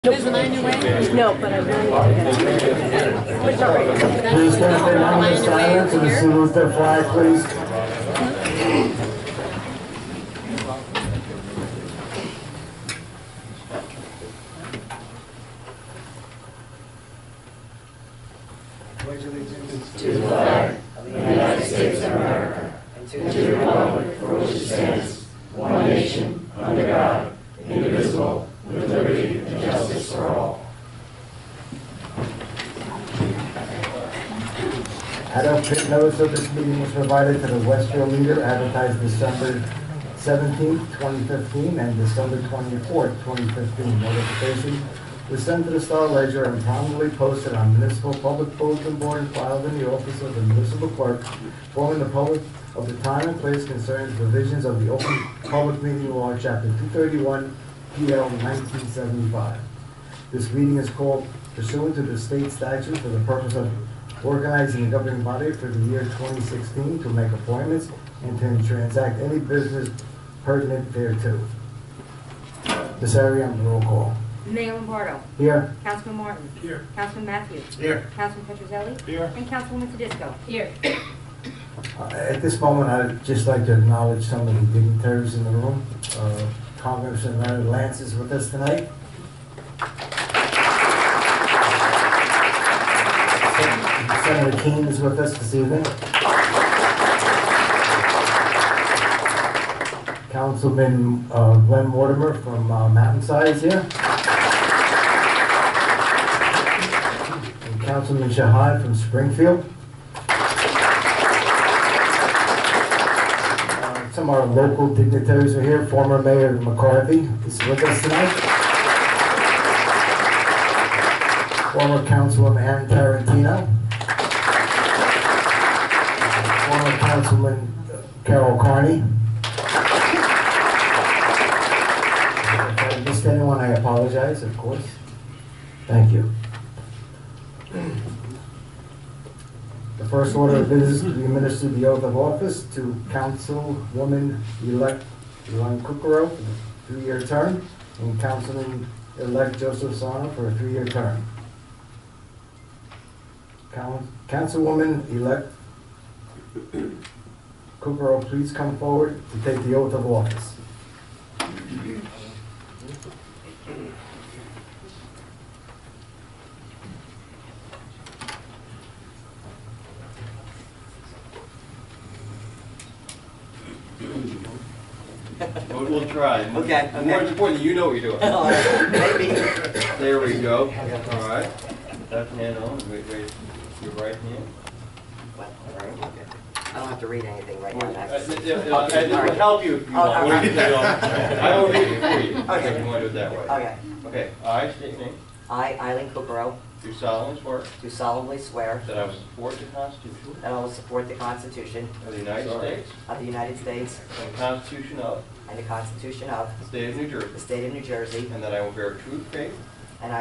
There's an on your way? No, but I really need to get it. Please stand for a moment of silence and salute the flag, please. Pledge allegiance to the flag of the United States of America and to the republic for which it stands, one nation, under God, indivisible, with liberty and justice for all. Adult notice of this meeting was provided to the Westfield Leader, advertised December 17th, 2015, and December 24th, 2015. Notification was sent to the Star Ledger and promptly posted on Municipal Public Bulletin Board and filed in the office of the Municipal Clerk, informing the public of the time and place concerning provisions of the Open Public Meeting Law, Chapter 231, PL 1975. This meeting is called pursuant to the state statute for the purpose of organizing a governing body for the year 2016 to make appointments and to transact any business pertinent thereto. Ms. Arian, roll call. Mayor Lombardo. Here. Councilman Martin. Here. Councilman Matthews. Here. Councilman Petrozelli. Here. And Councilwoman Tedisco. Here. At this moment, I'd just like to acknowledge some of the dignitaries in the room. Congressman Leonard Lance is with us tonight. Senator Keene is with us this evening. Councilman Glenn Mortimer from Mountainside is here. And Councilman Shahad from Springfield. Some of our local dignitaries are here. Former Mayor McCarthy is with us tonight. Former Councilwoman Aaron Tarantino. Former Councilman Carol Carney. If I missed anyone, I apologize, of course. Thank you. The first order of business is to administer the oath of office to Councilwoman-elect Elaine Kukuro for a 3-year term and Councilman-elect Joseph Sarno for a 3-year term. Councilwoman-elect Kukuro, please come forward to take the oath of office. We'll try. Okay. More important, you know what you're doing. Maybe. There we go. All right. Left hand on. Raise your right hand. I don't have to read anything right now. It'll help you if you want. I will read it for you. Okay. If you want to do it that way. Okay. Okay. I state your name. I, Eileen Kukuro, Do solemnly swear do solemnly swear that I will support the Constitution that I will support the Constitution of the United States of the United States and the Constitution of and the Constitution of the State of New Jersey, the State of New Jersey, and that I will bear true faith and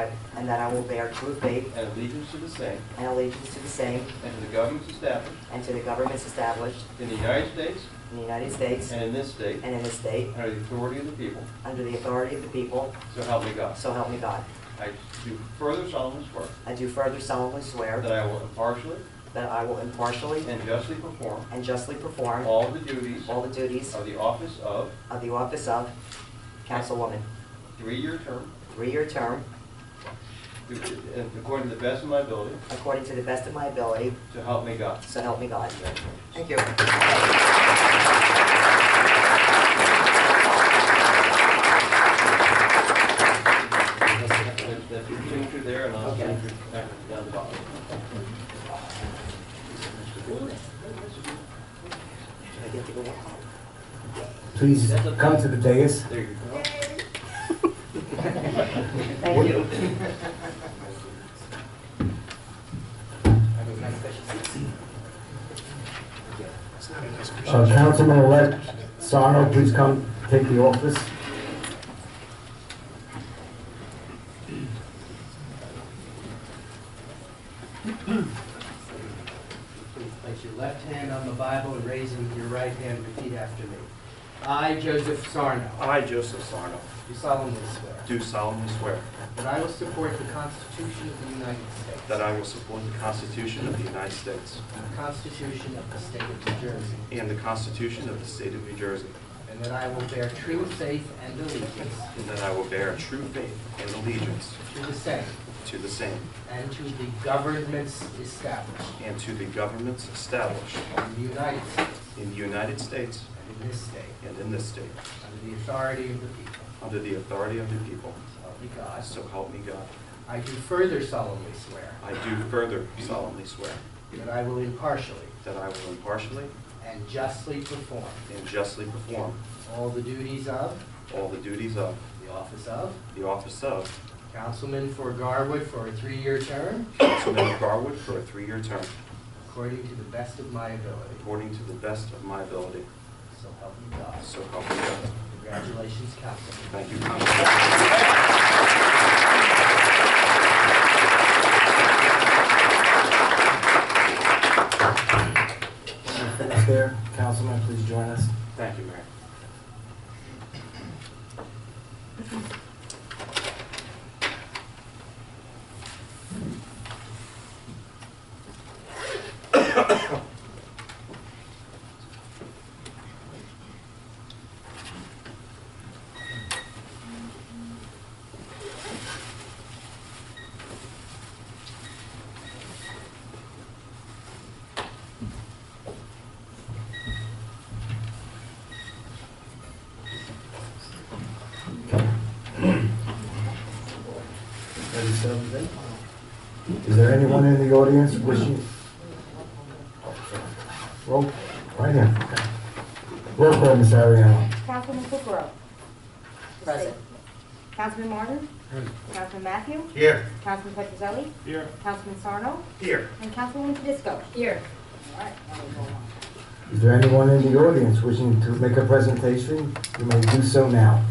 that I will bear true faith and allegiance to the same and allegiance to the same and to the governments established and to the governments established in the United States in the United States and in this state and in this state under the authority of the people. under the authority of the people, So help me God. so help me God. I do further solemnly swear I do further solemnly swear that I will impartially that I will impartially and justly perform and justly perform all the duties all the duties of the office of of the office of Councilwoman, 3-year term 3-year term, and according to the best of my ability, according to the best of my ability, so help me God. so help me God. Thank you. That's your signature there, and I'll Okay. signature down the bottom. Should I get to go next? Please come to the dais. There you go. Thank you. Councilman-elect Sarno, please come take the office. Place your left hand on the Bible and raising your right hand, repeat after me. I, Joseph Sarno, I, Joseph Sarno, do solemnly swear do solemnly swear that I will support the Constitution of the United States, that I will support the Constitution of the United States and the Constitution of the State of New Jersey, and the Constitution of the State of New Jersey, and that I will bear true faith and allegiance and that I will bear true faith and allegiance to the same to the same and to the governments established and to the governments established in the United States in the United States and in this state, and in this state, under the authority of the people. under the authority of the people. So help me God. So help me God. I do further solemnly swear I do further solemnly swear that I will impartially that I will impartially and justly perform and justly perform all the duties of all the duties of the office of Councilman for Garwood for a 3-year term, Councilman of Garwood for a 3-year term, according to the best of my ability. according to the best of my ability. So help me God. So help me God. Congratulations, Councilman. Thank you, Councilman. Finish there. Councilman, please join us. Thank you, Mayor. Is there anyone in the audience wishing? Roll, right here. Okay. Roll call, Ms. Ariano. Councilman Kukrow. Present. Councilman Martin. Councilman Matthew. Here. Councilman Petrozelli. Here. Councilman Sarno. Here. And Councilwoman Fidisco. Here. All right, now we go on. Is there anyone in the audience wishing to make a presentation? You may do so now.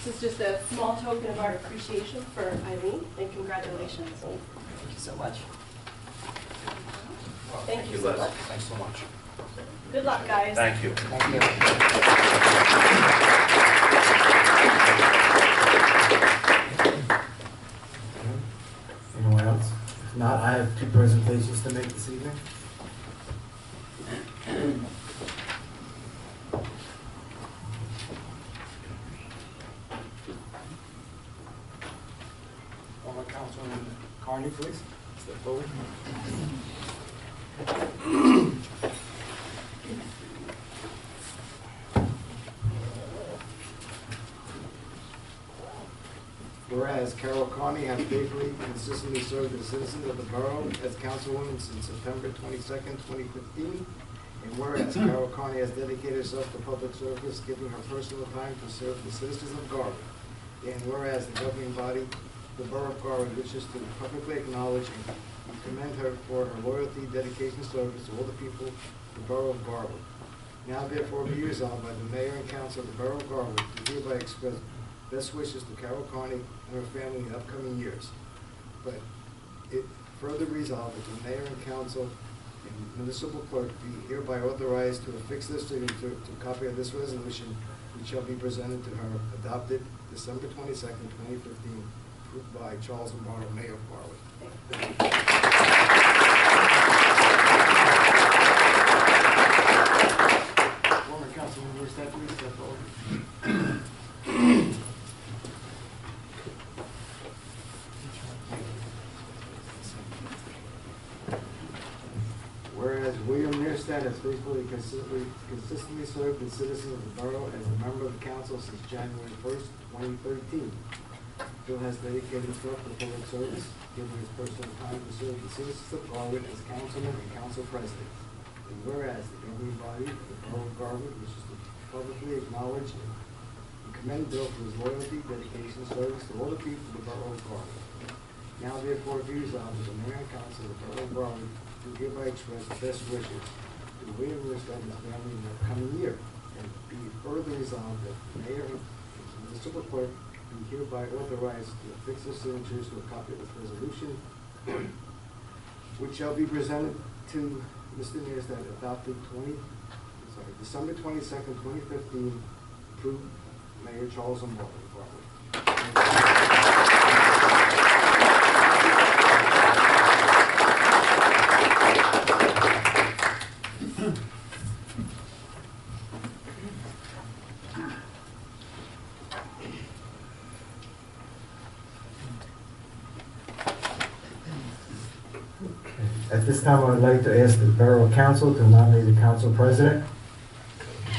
This is just a small token of our appreciation for Eileen, and congratulations. Thank you so much. Thank you so Les. much. Thanks so much. Good luck, guys. Thank you. Thank you. Anyone else? If not, I have 2 presentations to make this evening. Former Councilman Carney, please. Step forward. Whereas Carol Carney has faithfully and consistently served as a citizen of the borough as councilwoman since September 22nd, 2015. And whereas Carol Carney has dedicated herself to public service, giving her personal time to serve the citizens of Garwood. And whereas the governing body, the Borough of Garwood, wishes to publicly acknowledge and commend her for her loyalty, dedication, service to all the people of the Borough of Garwood. Now therefore be resolved by the Mayor and Council of the Borough of Garwood to hereby express best wishes to Carol Carney and her family in upcoming years. But it further resolved that the Mayor and Council and Municipal Clerk be hereby authorized to affix their signature to a copy of this resolution, which shall be presented to her, adopted December 22nd, 2015, approved by Charles Lombardo, Mayor of Garwood. Former Councilman, where's that, please, step forward. Whereas William Mearstad has faithfully and consistently served as citizen of the borough as a member of the council since January 1st, 2013. Bill has dedicated himself to public service, giving his personal time to serve the citizens of Garwood as councilman and council president. And whereas the governing body of the borough of Garwood wishes to publicly acknowledge and commend Bill for his loyalty, dedication, and service to all the people of the borough of Garwood. Now therefore be resolved that the mayor and council of the borough of Garwood do hereby express the best wishes to William Mearstad and his family in the coming year. And be further resolved that the mayor and municipal clerk be hereby authorized to affix their signatures to a copy of this resolution, which shall be presented to Mr. Nierstat about the December 22nd, 2015, approved Mayor Charles M. Bartley. At this time, I would like to ask the Borough Council to nominate the Council President.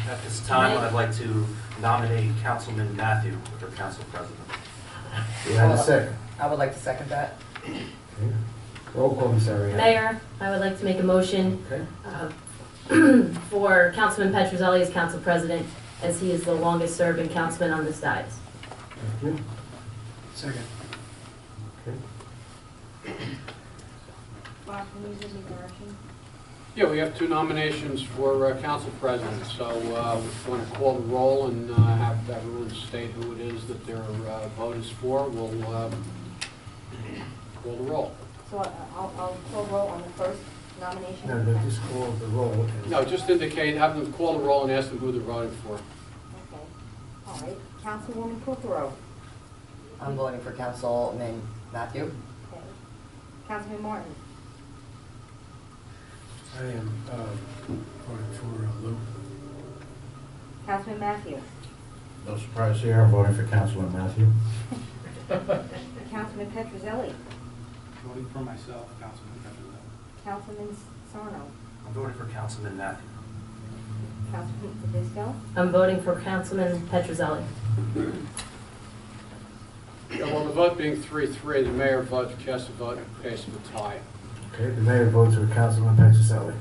At this time, I'd like to nominate Councilman Matthew for Council President. Do you have a second? I would like to second that. Okay. Roll call, Ms. Ariana. Mayor, I would like to make a motion Okay. for Councilman Petrozelli as council president, as he is the longest serving councilman on this dais. Thank you. Second. Okay. Bob, can you give me direction? Yeah, we have 2 nominations for council president, so we want to call the roll and have everyone state who it is that their vote is for. We'll call the roll. So I'll call roll on the first nomination. No, they just call the roll. and- No, just indicate, have them call the roll and ask them who they're voting for. Okay. All right. Councilwoman Kukrow. I'm voting for Councilman Matthew. Okay. Councilman Martin. I am voting for Lou. Councilman Matthew. No surprise here, I'm voting for Councilman Matthew. Councilman Petrozelli. Voting for myself, Councilman Petrozelli. Councilman Sarno. I'm voting for Councilman Matthew. Councilman Tedesco. I'm voting for Councilman Petrozelli. Yeah, well, the vote being 3-3, the mayor votes, casts a vote in case of a tie. Okay, the mayor votes for Councilman Petrozelli.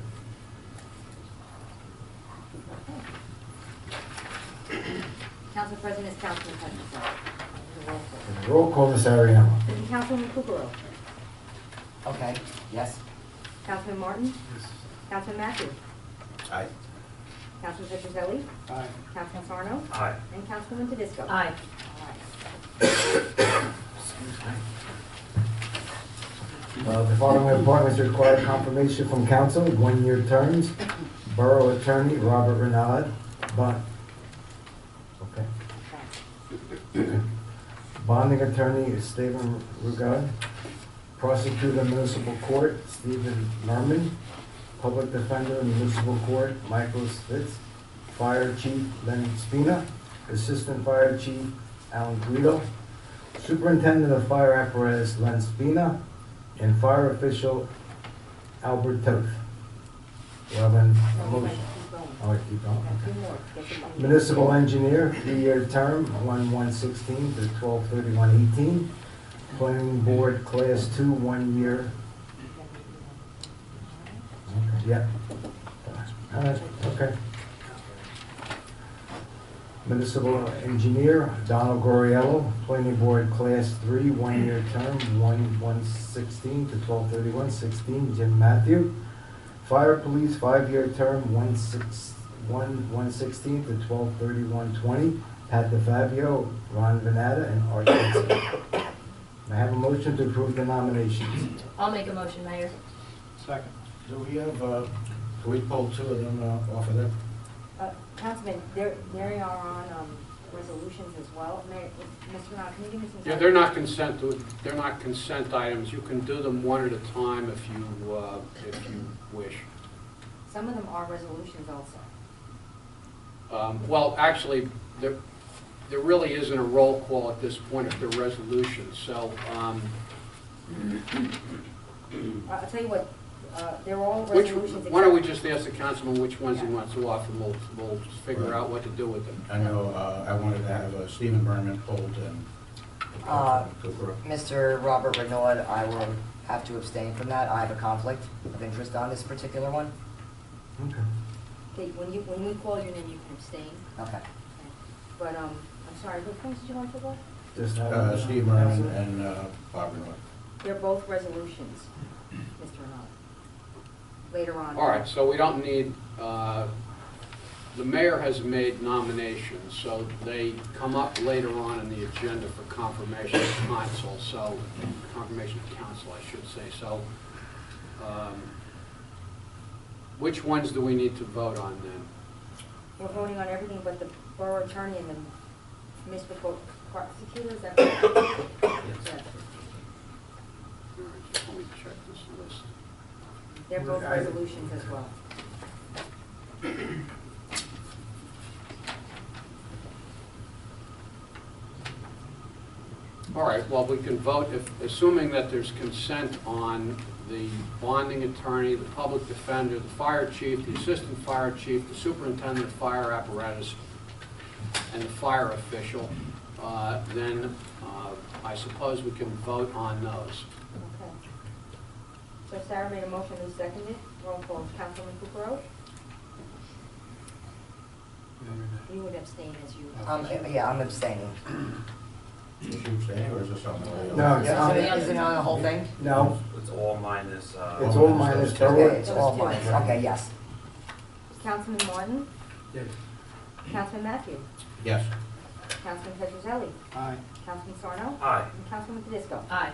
Council President is Councilman Petrozelli. Roll call. Roll call, Ms. Ariano. Councilwoman Kukrow. Okay, yes. Councilman Martin. Councilman Matthew. Aye. Councilman Petrozelli. Aye. Councilman Sarno. Aye. And Councilman Tedesco. Aye. The following appointments require confirmation from council, 1-year terms. Borough Attorney Robert Renaud, Bonding Attorney Stephen Rugad. Prosecutor Municipal Court Stephen Merman. Public Defender Municipal Court Michael Spitz. Fire Chief Len Spina. Assistant Fire Chief Alan Guido. Superintendent of Fire Apparatus Len Spina. And Fire Official Albert Toth. Do I have a motion? Keep going. All right, keep going. Got Okay. 2 more. Get them done. Municipal Engineer, 3-year term, 1/1/16 to 12/31/18. Planning Board, Class 2, 1 year. Okay, yeah. All right, okay. Municipal Engineer, Donald Goriello, Planning Board, Class 3, 1-year term, 1/1/16 to 12/31/16. Jim Matthew. Fire Police, 5-year term, 1/1/16 to 12/31/20. Pat DeFabio, Ron Venata, and Art Dixon. May I have a motion to approve the nominations? I'll make a motion, Mayor. Second. Do we have, can we pull 2 of them off of them? Councilman, they are on resolutions as well. Mr. Renaud, can you give me some? Yeah, they're not consent items. You can do them one at a time if you wish. Some of them are resolutions also. Well, actually, there really isn't a roll call at this point if they're resolutions, so, I'll tell you what, they're all why resolutions. don't we just ask the councilman which ones he wants to offer, and we'll figure out what to do with them. I know, I wanted to have Stephen Berman pulled and Cooper. Mr. Robert Renaud, I will have to abstain from that. I have a conflict of interest on this particular one. Okay. Okay, when we call your name, you can abstain. Okay. But, I'm sorry, which ones did you want to go? Just have Steve Berman and Bob Renaud. They're both resolutions, Mr. Renaud. Later on. All right, so we don't need, the mayor has made nominations, so they come up later on in the agenda for confirmation of council, I should say. So Which ones do we need to vote on then? We're voting on everything but the borough attorney and the municipal prosecutor, is that correct? Yes. All right, just let me check this list. They're both resolutions as well. All right, well, we can vote, assuming that there's consent on the bonding attorney, the public defender, the fire chief, the assistant fire chief, the superintendent of fire apparatus, and the fire official, then I suppose we can vote on those. Okay. So Sarah made a motion, who seconded? Roll call, Councilman Kukrow? You would abstain as you. Yeah, I'm abstaining. Is she abstaining, or is this something? No, it's not. Is it on the whole thing? No, It's all minus, it's all minus Okay, borough. it's all mine. Okay, yes. Councilman Martin? Yes. Councilman Matthew? Yes. Councilman Pedroselli? Aye. Councilman Sarno? Aye. And Councilman Tedisco? Aye.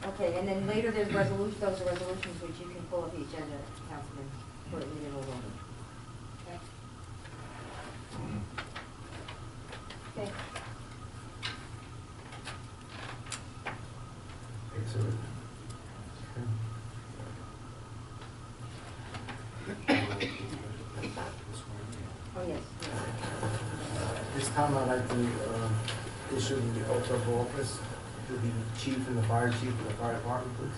Okay, and then later there's resolutions, those are resolutions which you can pull up the agenda, Councilman, for individual voting. Okay? Okay. Excellent. Oh, yes. This time I'd like to issue the oath of office to the chief and the fire chief of the fire department, please.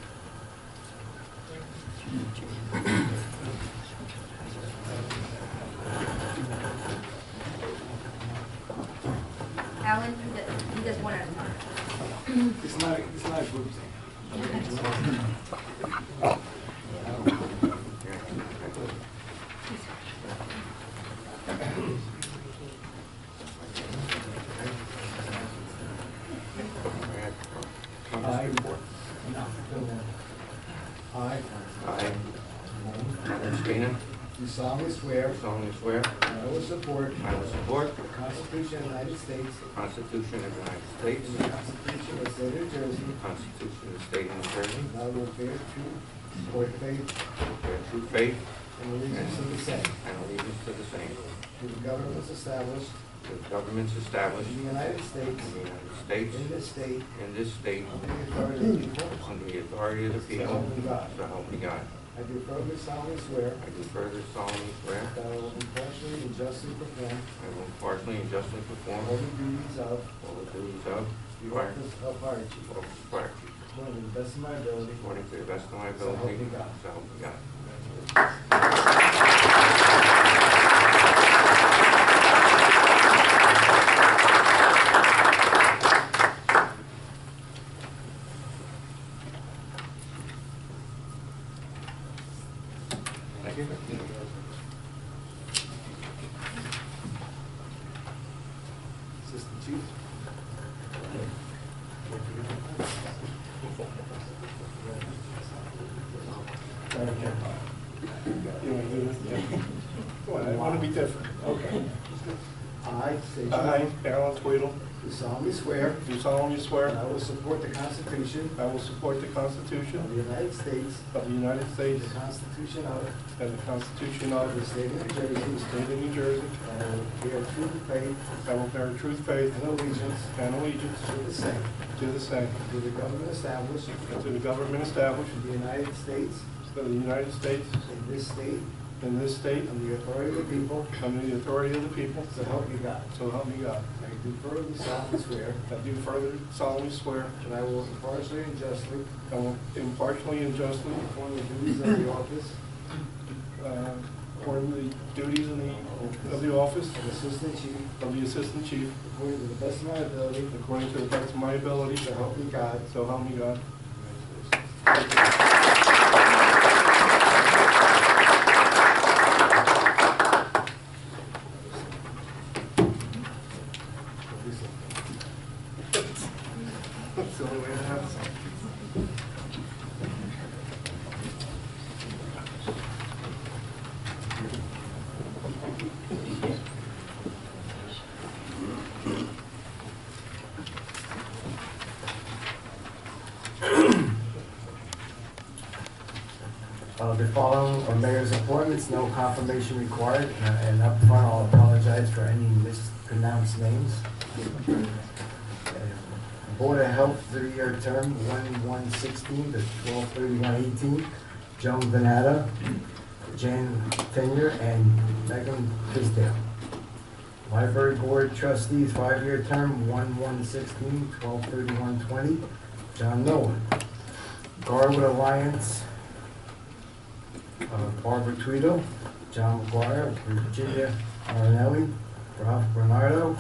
Alan, he does one at a time. It's not a group thing. I, I, Alan Spina, do solemnly swear solemnly swear that I will support I will support the Constitution of the United States, the Constitution of the United and States, the Constitution of the State of New Jersey, the Constitution of the State of New Jersey, and I will bear true support faith bear true faith and allegiance to the same, and allegiance to the same, to the governments established to the governments established in the United States, in the United States, in this state, in this state, under the authority of the people, under the authority of the so people, help me God. so help me God. I do further solemnly swear I do further solemnly swear that I will impartially and justly perform I will impartially and justly perform all the duties of all the duties of the fire office of fire chief, office of fire chief, according to the best of my ability. according to the best of my So help ability, me God. so help me God. Thank you. Assistant Chief. I want to be different. Okay. I, state your I, name, Alan Tweedle, do solemnly swear do solemnly swear that I will support the Constitution I will support the of Constitution the United States, of the United States the Constitution of and the Constitution the of State of New Jersey, the State of New Jersey. and I will bear true faith I will bear true faith and allegiance and allegiance to the same, to the same, to the government established and to the government established in the United States, of the United States in this state, in this state, under the authority of the people, under the authority of the people, so help me God. so help me God. I do further solemnly swear I do further solemnly swear that I will impartially and justly I will impartially and justly perform the duties of the office perform the duties of the office of Assistant Chief of the Assistant Chief according to the best of my ability, according to the best of my ability, so help me God. so help me God. That's the only way to have it. The following are mayor's appointments, no confirmation required, and up front, I'll apologize for any mispronounced names. Board of Health, 3-year term, 1/1/16 to 12/31/18. Joan Venata, Jan Tenure, and Megan Tisdale. Library Board Trustees, 5-year term, 1/1/16, 12/31/20. John Nolan. Garwood Alliance, Barbara Tweedle, John McGuire, Virginia Marinelli, Ralph Bernardo,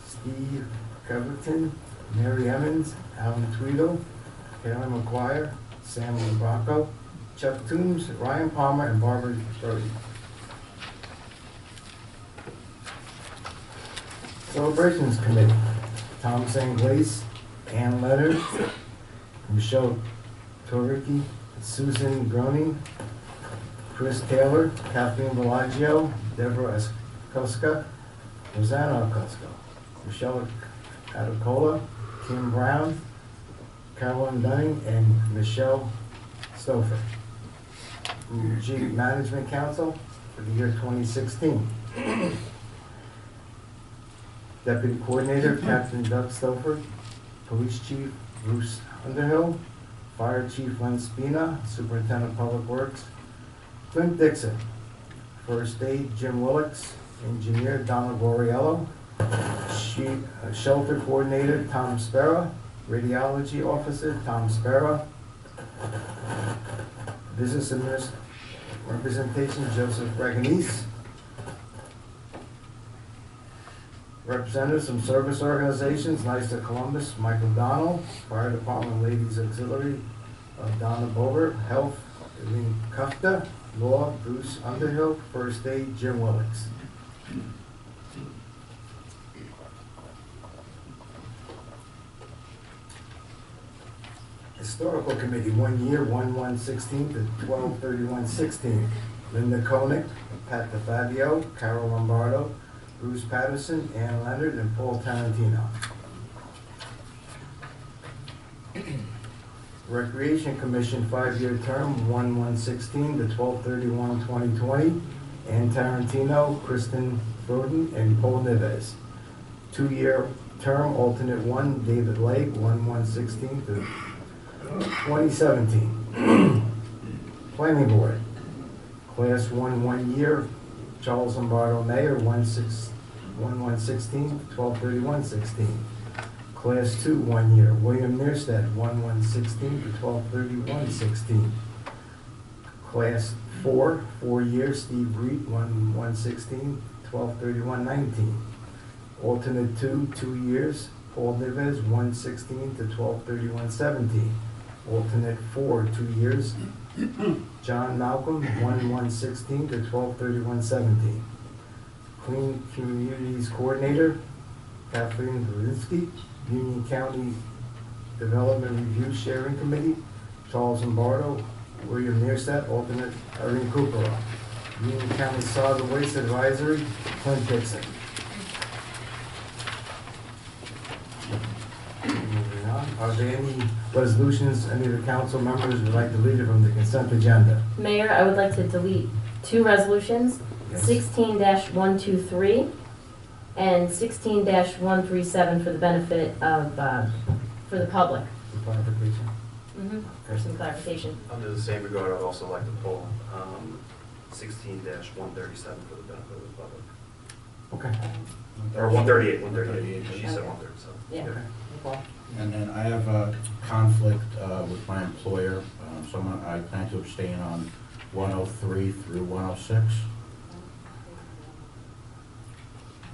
Steve Covington, Mary Emmons, Alan Tweedle, Karen McGuire, Sam Lombardo, Chuck Toombs, Ryan Palmer, and Barbara Brody. Celebrations Committee, Tom Sanglace, Ann Leonard, Michelle Toricki, Susan Groening, Chris Taylor, Kathleen Bellagio, Deborah Koska, Rosanna Koska, Michelle Atacola, Kim Brown, Carolyn Dunning, and Michelle Stouffer. G Management Council for the year 2016. Deputy Coordinator, Captain Doug Stouffer, Police Chief Bruce Underhill, Fire Chief Len Spina, Superintendent of Public Works, Clint Dixon, First Aid Jim Willix, Engineer Donna Goriello, Shelter Coordinator Tom Spera, Radiology Officer Tom Spera, Business Representation Joseph Reganese, representatives from service organizations, NYSTA Columbus, Michael Donnell, Fire Department Ladies Auxiliary, Donna Bover, Health, Eileen Kufta, Law, Bruce Underhill, First Aid, Jim Willix. Historical Committee, 1 year, 1/1/16 to 12/31/16. Linda Koenig, Pat DeFabio, Carol Lombardo, Bruce Patterson, Ann Leonard, and Paul Tarantino. Recreation Commission, 5-year term, 1/1/16 to 12/31/2020. Ann Tarantino, Kristen Broden, and Paul Neves. 2-year term, alternate 1, David Lake, 1/1/16 to 2017. Planning Board, Class 1, 1 year, Charles Lombardo Mayor, 1/1/16 to 12/31/16. Class 2, 1 year, William Neerstedt, 1/1/16 to 12/31/16. Class 4, 4 years, Steve Reed, 1/1/16, 12/31/19. Alternate 2, 2 years, Paul Neves, 1/16 to 12/31/17. Alternate 4, 2 years, John Malcolm, 1/1/16 to 12/31/17. Clean Communities Coordinator, Kathleen Zelinsky. Union County Development Review Sharing Committee, Charles Lombardo, William Neerstedt, alternate Irene Cooper. Union County Solid Waste Advisory, Clint Dixon. Moving on, are there any resolutions any of the council members would like to leave from the consent agenda? Mayor, I would like to delete 2 resolutions, Yes. 16-123 and 16-137 for the benefit of, for the public. For clarification. For some clarification. Under the same regard, I'd also like to pull 16-137 for the benefit of the public. Okay. Or 138, she said 137. Yeah. Okay. And then I have a conflict with my employer, so I plan to abstain on 103 through 106.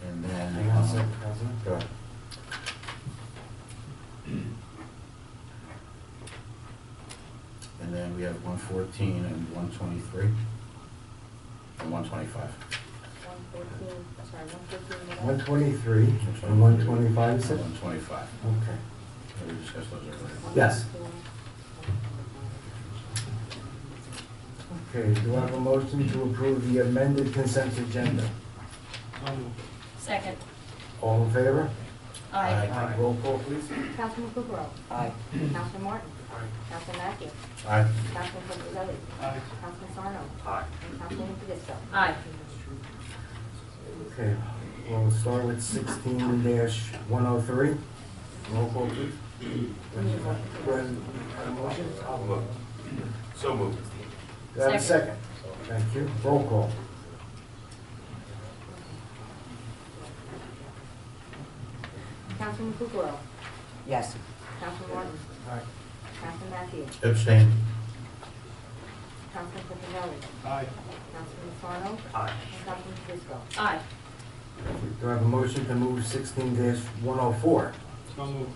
And then, Hang on a second, Councilman. go ahead. And then we have 114 and 123 and 125. 123 and 125, you said? 125. Okay. We discussed those earlier. Yes. Okay, do I have a motion to approve the amended consent agenda? Second. All in favor? Aye. Roll call, please. Councilman Kukrow. Aye. Councilman Martin. Councilman Matthew. Aye. Councilman Fisher. Aye. Councilman Sarno. Aye. And Councilwoman Fedisco. Aye. Okay, we'll start with 16-103. Roll call, please. President, motion? I'll move. So moved. Do I have a second? Thank you. Roll call. Councilman Kukrow. Yes. Councilman Martin. Aye. Councilman Matthew. Abstain. Councilman Fisher. Aye. Councilman Sarno. Aye. And Councilman Fedisco. Aye. Do I have a motion to move 16-104? So moved.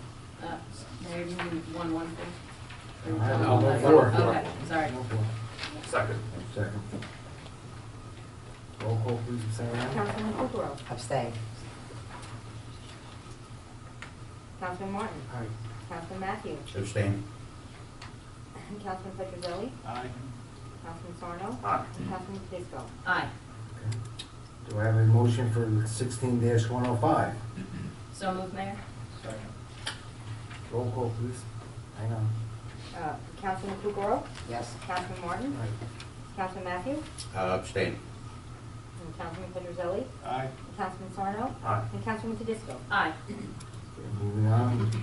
Mayor, do you need 114? I have Oh, 104. Okay, sorry. 104. Second. Second. Roll call, please, Sarah. Councilman Kukrow. Abstain. Councilman Martin. Aye. Councilman Matthew. Abstain. Councilman Fisher. Aye. Councilman Sarno. Aye. And Councilman Fedisco. Aye. Do I have a motion for 16-105? So moved, Mayor? Second. Roll call, please. Hang on. Councilman Kukrow. Yes. Councilman Martin. Aye. Councilman Matthew. Abstain. And Councilman Fisher. Aye. Councilman Sarno. Aye. And Councilman Fedisco. Aye. Okay, moving on. Do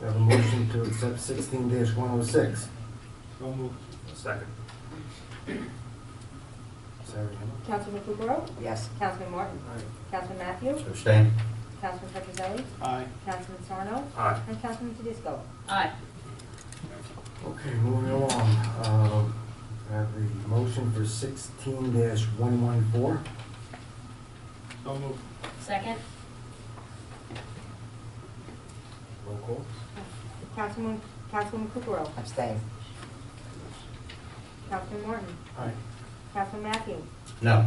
I have a motion to accept 16-106? So moved. Second. Sarah. Councilman Kukrow. Yes. Councilman Martin. Aye. Councilman Matthew. Abstain. Councilman Fisher. Aye. Councilman Sarno. Aye. And Councilman Fedisco. Aye. Okay, moving along. I have a motion for 16-114. So moved. Second? Roll call. Councilman Kukrow. Abstain. Councilman Martin. Aye. Councilman Matthew. No.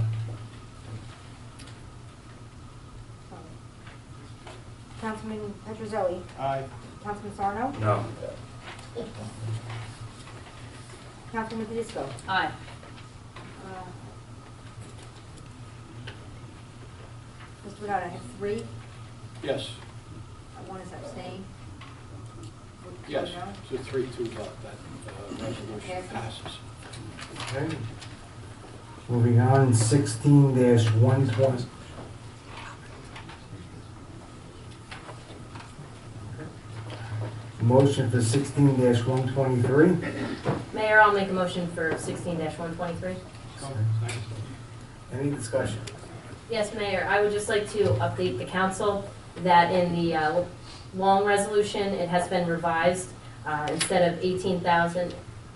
Councilman Petrozelli. Aye. Councilman Sarno. No. Councilman Fedisco. Aye. Mr. Bernard, I have three. Yes, One is abstain. yes, No? it's a 3-2 vote, that resolution passes. Okay. Moving on, 16-120. Motion for 16-123. Mayor, I'll make a motion for 16-123. Second. Any discussion? Yes, Mayor, I would just like to update the council that in the long resolution, it has been revised. Instead of 18,000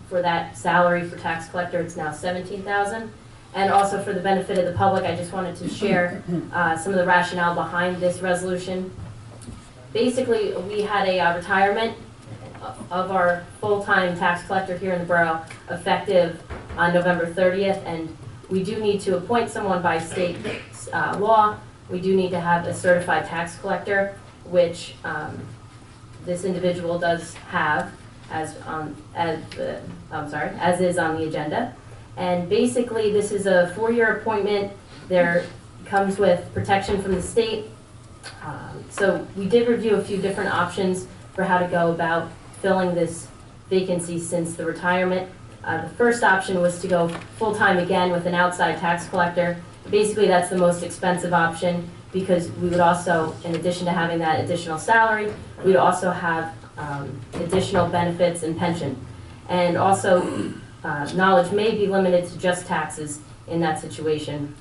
for that salary for tax collector, it's now 17,000. And also for the benefit of the public, I just wanted to share some of the rationale behind this resolution. Basically, we had a retirement of our full-time tax collector here in the borough effective on November 30th, and we do need to appoint someone by state law. We do need to have a certified tax collector, which this individual does have as is on the agenda. And basically, this is a 4-year appointment. There comes with protection from the state. So we did review a few different options for how to go about filling this vacancy since the retirement. The first option was to go full-time again with an outside tax collector. Basically, that's the most expensive option because we would also, in addition to having that additional salary, we'd also have additional benefits and pension. And also, knowledge may be limited to just taxes in that situation.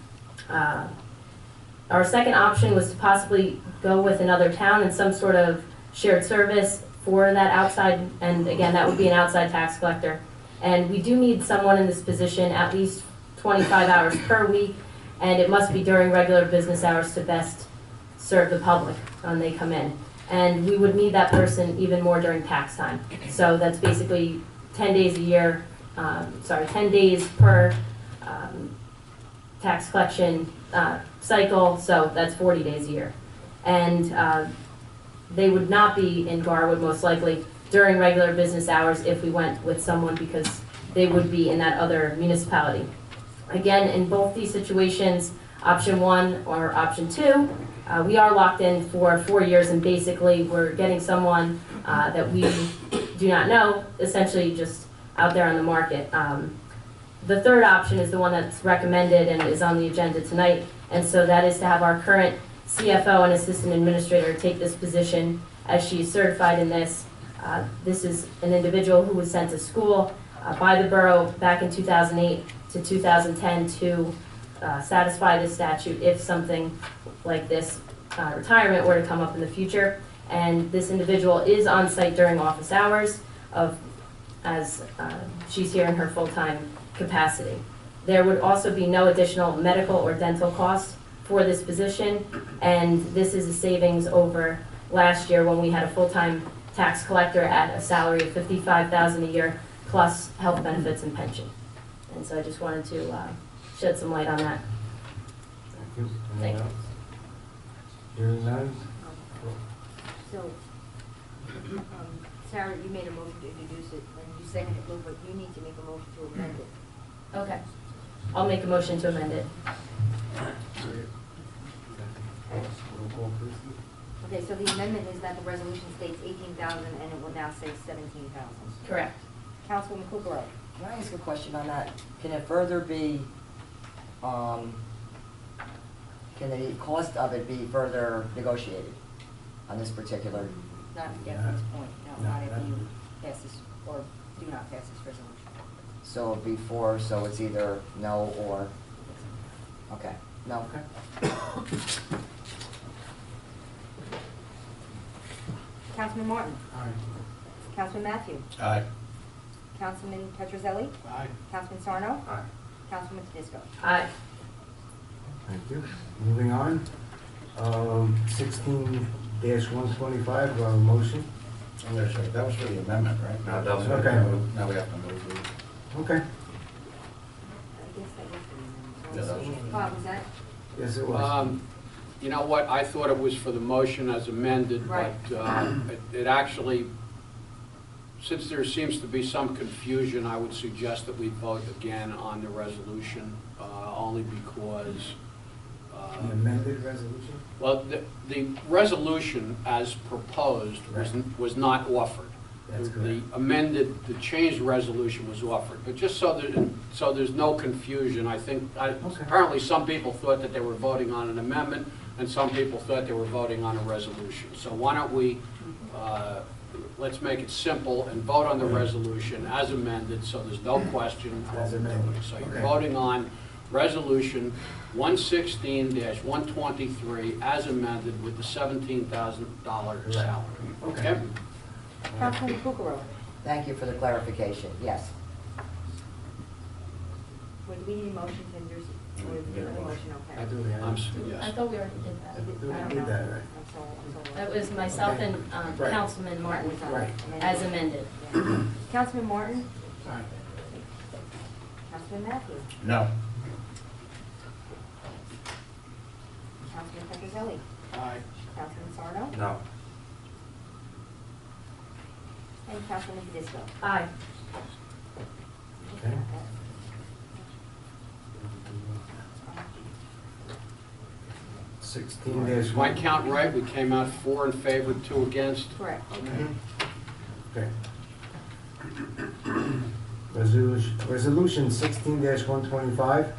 Our second option was to possibly go with another town in some sort of shared service for that outside, and again, that would be an outside tax collector. And we do need someone in this position at least 25 hours per week, and it must be during regular business hours to best serve the public when they come in. And we would need that person even more during tax time. So that's basically 10 days a year, 10 days per tax collection cycle, so that's 40 days a year. And they would not be in Garwood most likely during regular business hours if we went with someone because they would be in that other municipality. Again, in both these situations, option 1 or option 2, we are locked in for 4 years, and basically we're getting someone that we do not know, essentially just out there on the market. The third option is the one that's recommended and is on the agenda tonight, and so that is to have our current CFO and assistant administrator take this position as she is certified in this. This is an individual who was sent to school by the borough back in 2008 to 2010 to satisfy this statute if something like this retirement were to come up in the future. And this individual is on site during office hours as she's here in her full-time capacity. There would also be no additional medical or dental costs for this position, and this is a savings over last year when we had a full-time tax collector at a salary of $55,000 a year plus health benefits and pension. And so I just wanted to shed some light on that. Thank you. Thank you. Anyone else? Hearing none? So, Sarah, you made a motion to introduce it, and you seconded it, but you need to make a motion to amend it. Okay. I'll make a motion to amend it. Roll call, please. Okay, so the amendment is that the resolution states 18,000 and it will now say 17,000. Correct. Councilwoman Kukrow. Can I ask a question on that? Can it further be, can the cost of it be further negotiated on this particular? Not yet at this point, no, not if you pass this, or do not pass this resolution. So before, so it's either no or, okay, no, okay. Councilman Martin. Aye. Councilman Matthew. Aye. Councilman Petrozelli. Aye. Councilman Sarno. Aye. Councilman Tedisco. Aye. Thank you. Moving on. 16-125, do I have a motion? I'm gonna say, that was for the amendment, right? No, that was- Okay. Now we have to move the. Okay. I guess that was the Yeah, that was- amendment. Bob, was that? Yes, it was. You know what, I thought it was for the motion as amended, but Right. it actually, since there seems to be some confusion, I would suggest that we vote again on the resolution, only because, The amended resolution? well, the resolution as proposed was not offered. That's The correct. amended, the changed resolution was offered, but just so there's no confusion, I think, apparently some people thought that they were voting on an amendment, and some people thought they were voting on a resolution. So why don't we, let's make it simple and vote on the resolution as amended, so there's no question. As amended, So you're okay. voting on Resolution 116-123 as amended with the $17,000 salary. Okay. Councilman Kukrow. Thank you for the clarification, yes. Would we need a motion to introduce it? Or do we have a motion, okay? I do, yeah. Yes. I thought we already did that. I did- We I don't did know. that, right. I'm sorry. That was myself Okay. and Right. Councilman Martin, Right. as amended. Yeah. Councilman Martin. Aye. Councilman Matthew. No. Councilman Petrozelli. Aye. Councilman Sarno. No. And Councilman Tedisco. Aye. Okay. 16 Is my count right? We came out 4 in favor, 2 against? Correct. Okay. Okay. Resolution 16-125,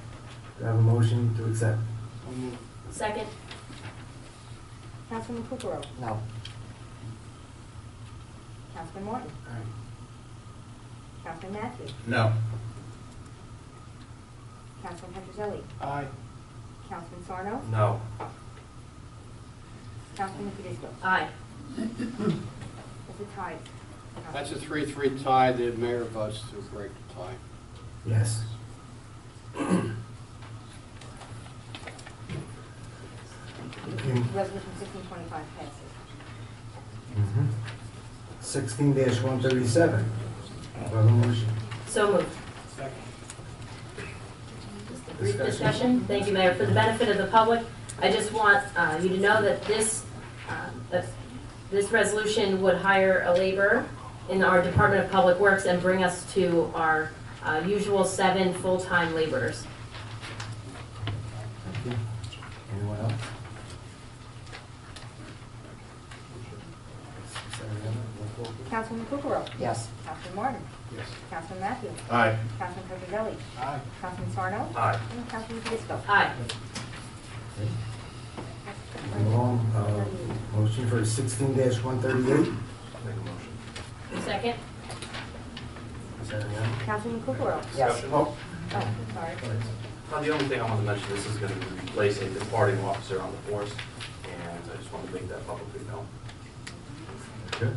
do I have a motion to accept? Second? Councilman Kukrow. No, Councilman Martin. Aye. Councilman Matthew. No. Councilman Petrozelli. Aye. Councilman Sarno. No. Councilman Tedisco. Aye. It's a tie. That's a 3-3 tie. The mayor votes to break the tie. Yes. Okay. Resolution 1625 passes. 16-137, do I have a motion? So moved. Just a brief discussion. Thank you, Mayor. For the benefit of the public, I just want you to know that this resolution would hire a laborer in our Department of Public Works and bring us to our usual 7 full-time laborers. Thank you. Anyone else? Sarah, roll call, please. Councilman Kukrow. Yes. Councilman Martin. Yes. Councilman Matthew. Aye. Councilman Petrozelli. Aye. Councilman Sarno. Aye. And Councilman Fisco. Aye. Move along, motion for 16-138. Make a motion. Second? Is that any other? Councilman Kukrow. Yes. Discussion? Oh, sorry. The only thing I want to mention, this is going to be replacing the departing officer on the force, and I just want to make that publicly known. Good.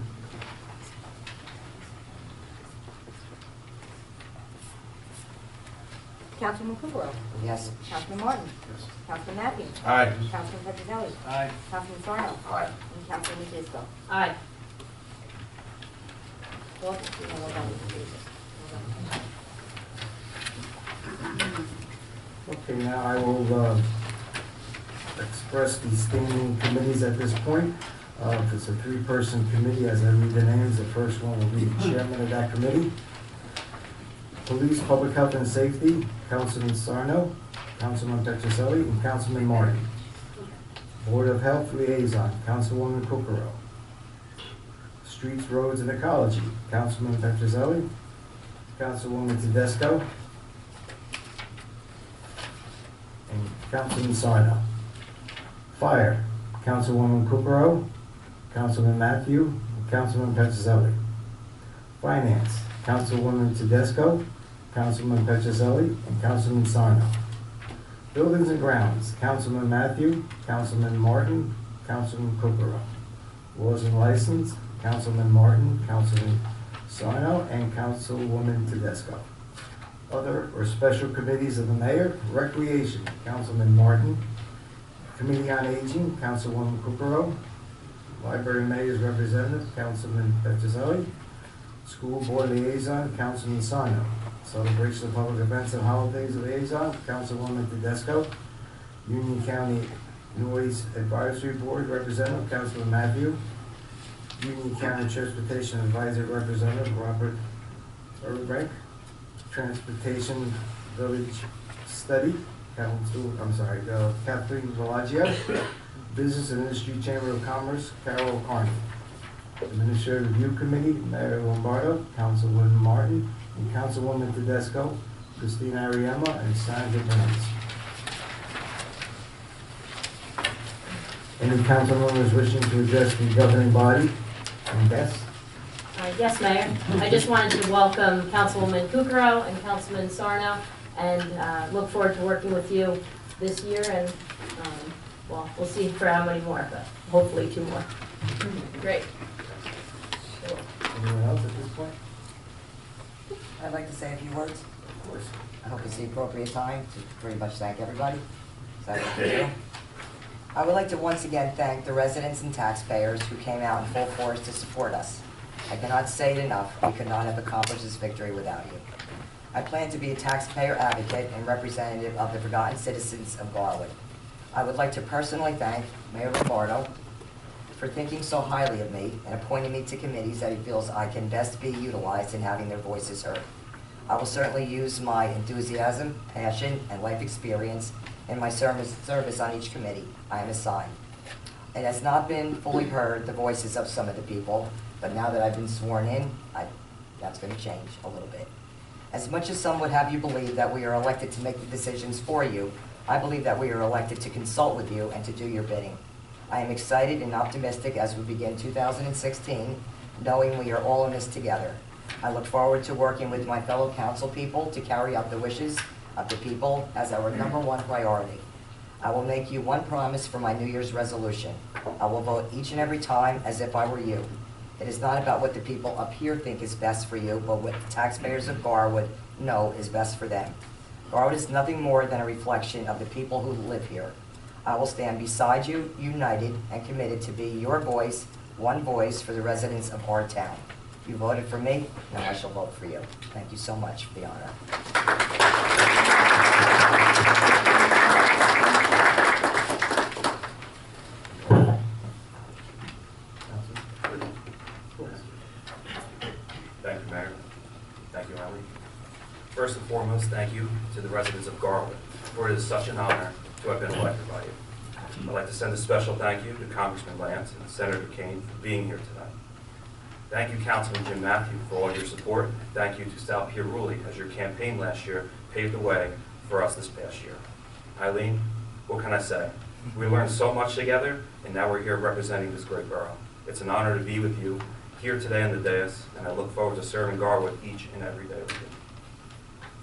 Councilman Kukrow. Yes. Councilman Martin. Yes. Councilman Matthew. Aye. Councilman Petrozelli. Aye. Councilman Sarno. Aye. And Councilman Fisco. Aye. Well, no, we're done. Okay, now I will express the standing committees at this point. If it's a three-person committee, as I read the names, the first one will be the chairman of that committee. Police, Public Health and Safety, Councilman Sarno, Councilman Petrozelli, and Councilman Martin. Board of Health Liaison, Councilwoman Kukrow. Streets, Roads, and Ecology, Councilman Petrozelli, Councilwoman Tedesco, and Councilman Sarno. Fire, Councilwoman Kukrow, Councilman Matthew, and Councilman Petrozelli. Finance, Councilwoman Tedesco, Councilman Petrozelli, and Councilman Sarno. Buildings and Grounds, Councilman Matthew, Councilman Martin, Councilman Kukrow. Laws and License, Councilman Martin, Councilman Sarno, and Councilwoman Tedesco. Other or special committees of the mayor, Recreation, Councilman Martin. Committee on Aging, Councilwoman Kukrow. Library Mayor's Representative, Councilman Petrozelli. School Board Liaison, Councilman Sarno. Celebration of Public Events and Holidays Liaison, Councilwoman Tedesco. Union County Noise Advisory Board Representative, Councilman Matthew. Union County Transportation Advisory Representative, Robert Urbank. Transportation Village Study, Kathleen Bellagio. Business and Industry Chamber of Commerce, Carol Carney. Administrative Review Committee, Mayor Lombardo, Councilwoman Martin, and Councilwoman Tedesco, Christina Ariema, and Sandra Burns. Any council members wishing to address the governing body and guests? Yes, Mayor. I just wanted to welcome Councilwoman Kukrow and Councilman Sarno, and look forward to working with you this year, and, well, we'll see for how many more, but hopefully 2 more. Great. Anyone else at this point? I'd like to say a few words. Of course. I hope it's the appropriate time to pretty much thank everybody. Is that what you do? I would like to once again thank the residents and taxpayers who came out in full force to support us. I cannot say it enough, we could not have accomplished this victory without you. I plan to be a taxpayer advocate and representative of the forgotten citizens of Garwood. I would like to personally thank Mayor Lombardo for thinking so highly of me and appointing me to committees that he feels I can best be utilized in having their voices heard. I will certainly use my enthusiasm, passion, and life experience in my service on each committee I am assigned. It has not been fully heard, the voices of some of the people, but now that I've been sworn in, that's going to change a little bit. As much as some would have you believe that we are elected to make the decisions for you, I believe that we are elected to consult with you and to do your bidding. I am excited and optimistic as we begin 2016, knowing we are all in this together. I look forward to working with my fellow council people to carry out the wishes of the people as our #1 priority. I will make you one promise for my New Year's resolution. I will vote each and every time as if I were you. It is not about what the people up here think is best for you, but what the taxpayers of Garwood know is best for them. Garwood is nothing more than a reflection of the people who live here. I will stand beside you, united and committed to be your voice, one voice for the residents of our town. You voted for me, now I shall vote for you. Thank you so much for the honor. Thank you, Mayor. Thank you, Eileen. First and foremost, thank you to the residents of Garwood, for it is such an honor to have been elected by you. I'd like to send a special thank you to Congressman Lance and Senator Kane for being here tonight. Thank you, Councilman Jim Matthew, for all your support. Thank you to Sal Pierulli, as your campaign last year paved the way for us this past year. Eileen, what can I say? We learned so much together, and now we're here representing this great borough. It's an honor to be with you here today on the dais, and I look forward to serving Garwood each and every day with you.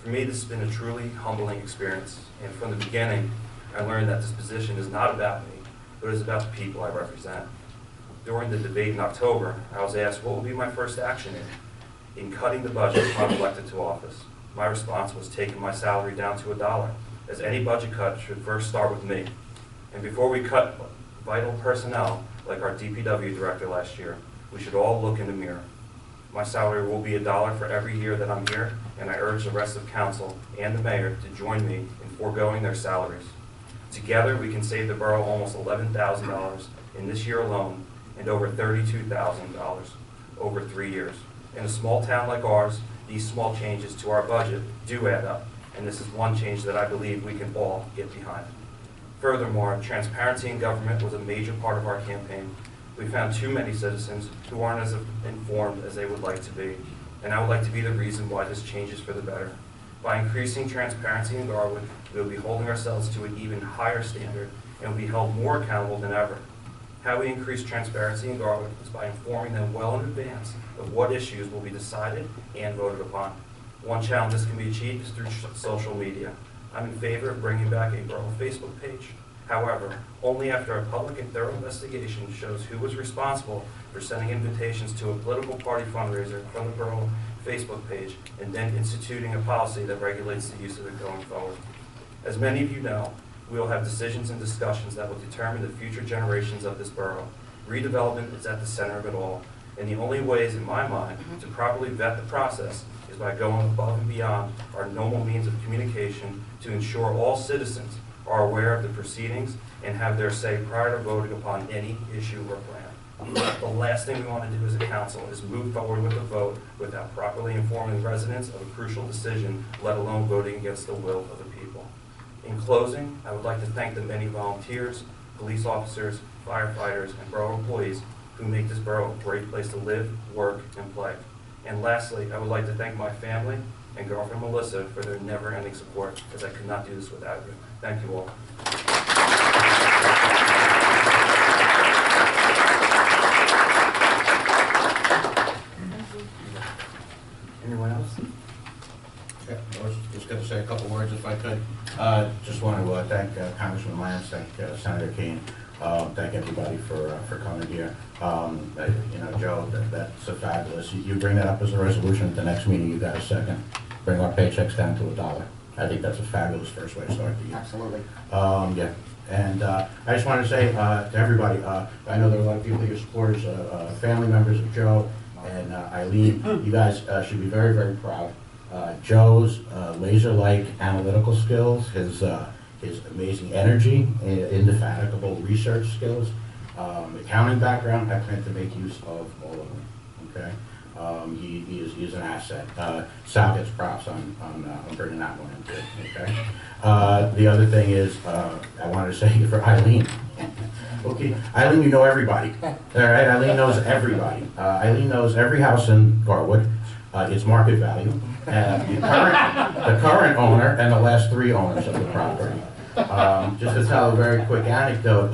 For me, this has been a truly humbling experience, and from the beginning, I learned that this position is not about me, but it is about the people I represent. During the debate in October, I was asked what will be my first action in cutting the budget if I'm elected to office. My response was taking my salary down to $1, as any budget cut should first start with me. And before we cut vital personnel, like our DPW director last year, we should all look in the mirror. My salary will be $1 for every year that I'm here, and I urge the rest of council and the mayor to join me in foregoing their salaries. Together, we can save the borough almost $11,000 in this year alone, and over $32,000 over 3 years. In a small town like ours, these small changes to our budget do add up, and this is one change that I believe we can all get behind. Furthermore, transparency in government was a major part of our campaign. We found too many citizens who aren't as informed as they would like to be, and I would like to be the reason why this changes for the better. By increasing transparency in Garwood, we will be holding ourselves to an even higher standard and will be held more accountable than ever. How we increase transparency in Garwood is by informing them well in advance of what issues will be decided and voted upon. One challenge this can be achieved is through social media. I'm in favor of bringing back a borough Facebook page. However, only after a public and thorough investigation shows who was responsible for sending invitations to a political party fundraiser from the borough Facebook page, and then instituting a policy that regulates the use of it going forward. As many of you know, we will have decisions and discussions that will determine the future generations of this borough. Redevelopment is at the center of it all, and the only ways, in my mind, to properly vet the process is by going above and beyond our normal means of communication to ensure all citizens are aware of the proceedings and have their say prior to voting upon any issue or plan. The last thing we want to do as a council is move forward with a vote without properly informing residents of a crucial decision, let alone voting against the will of the people. In closing, I would like to thank the many volunteers, police officers, firefighters, and borough employees who make this borough a great place to live, work, and play. And lastly, I would like to thank my family and girlfriend Melissa for their never-ending support, as I could not do this without you. Thank you all. Anyone else? Yeah, I was just going to say a couple words if I could. Just want to thank Congressman Lance, thank Senator Keene, thank everybody for coming here. You know, Joe, that's a fabulous. You bring that up as a resolution at the next meeting. You got a second. Bring our paychecks down to $1. I think that's a fabulous first way to start the year. Absolutely. Yeah, and I just wanted to say to everybody, I know there are a lot of people here, supporters, family members of Joe and Eileen. You guys should be very, very proud. Joe's laser-like analytical skills, his amazing energy, indefatigable research skills, accounting background, I plan to make use of all of them, okay? He is an asset. Sal gets props on bringing that one in too, okay? The other thing is, I wanted to say for Eileen. Okay, Eileen, you know everybody. All right, Eileen knows everybody. Eileen knows every house in Garwood, its market value, the current owner, and the last 3 owners of the property. Just to tell a very quick anecdote,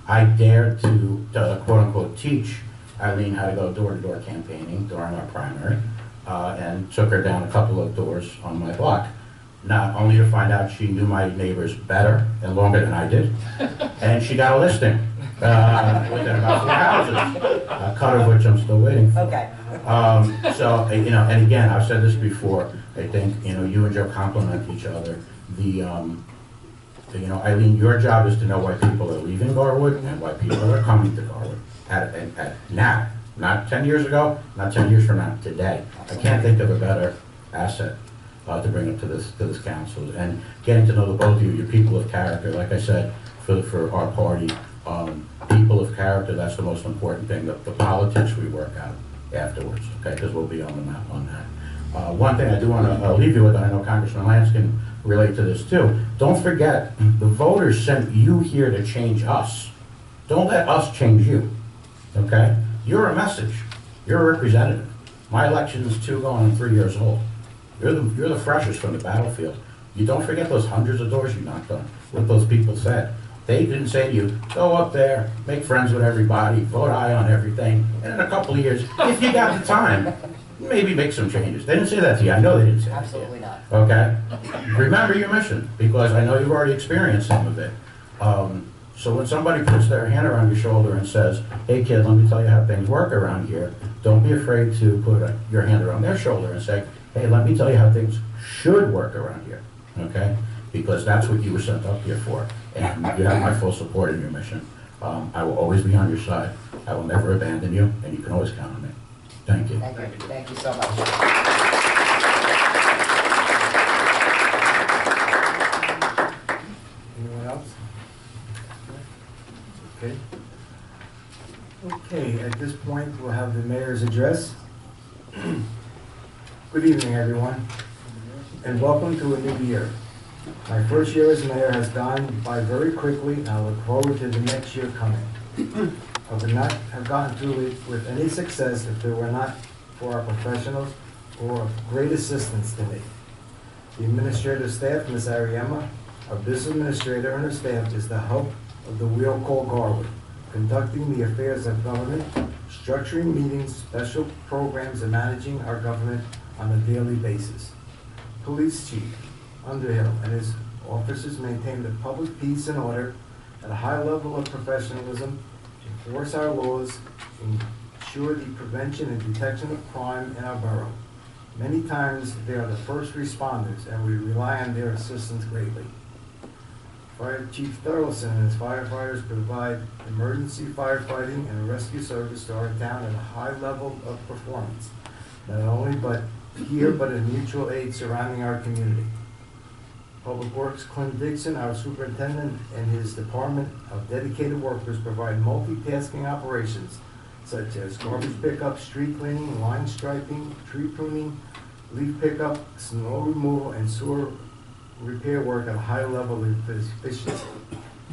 I dared to quote-unquote teach Eileen how to go door-to-door campaigning during our primary, and took her down a couple of doors on my block. Not only to find out she knew my neighbors better and longer than I did, and she got a listing within about 4 houses, a cut of which I'm still waiting for. Okay. So, you know, and again, I've said this before, I think, you know, you and Joe complement each other. You know, Eileen, your job is to know why people are leaving Garwood and why people are coming to Garwood at now, not 10 years ago, not 10 years from now, today. I can't think of a better asset to bring up to this council. And getting to know the both of you, you're people of character. Like I said, for our party, people of character, that's the most important thing. The politics we work out afterwards, okay, because we'll be on the map on that. One thing I do want to leave you with, and I know Congressman Lance can relate to this too, don't forget, the voters sent you here to change us. Don't let us change you, okay? You're a message. You're a representative. My election is 2 going on 3 years old. You're the freshest from the battlefield. You don't forget those hundreds of doors you knocked on, what those people said. They didn't say to you, go up there, make friends with everybody, vote aye on everything, and in a couple of years, if you got the time, maybe make some changes. They didn't say that to you. I know they didn't say that to you. Absolutely not. Okay? Remember your mission, because I know you've already experienced some of it. So when somebody puts their hand around your shoulder and says, hey kid, let me tell you how things work around here, don't be afraid to put your hand around their shoulder and say, hey, let me tell you how things should work around here, okay? Because that's what you were sent up here for, and you have my full support in your mission. I will always be on your side. I will never abandon you, and you can always count on me. Thank you. Thank you so much. Anyone else? Okay. Okay, at this point, we'll have the mayor's address. Good evening, everyone, and welcome to a new year. My first year as mayor has gone by very quickly, and I look forward to the next year coming. I would not have gotten through it with any success if it were not for our professionals who are of great assistance to me. The administrative staff, Ms. Ariema, our business administrator and her staff is the hub of the wheel called Garwood, conducting the affairs of government, structuring meetings, special programs, and managing our government on a daily basis. Police Chief Underhill and his officers maintain the public peace and order at a high level of professionalism, enforce our laws, ensure the prevention and detection of crime in our borough. Many times, they are the first responders, and we rely on their assistance greatly. Fire Chief Thurleson and his firefighters provide emergency firefighting and rescue service to our town at a high level of performance, not only but here, but in mutual aid surrounding our community. Public Works Clint Dixon, our superintendent, and his department of dedicated workers provide multitasking operations such as garbage pickup, street cleaning, line striping, tree pruning, leaf pickup, snow removal, and sewer repair work at a high level of efficiency.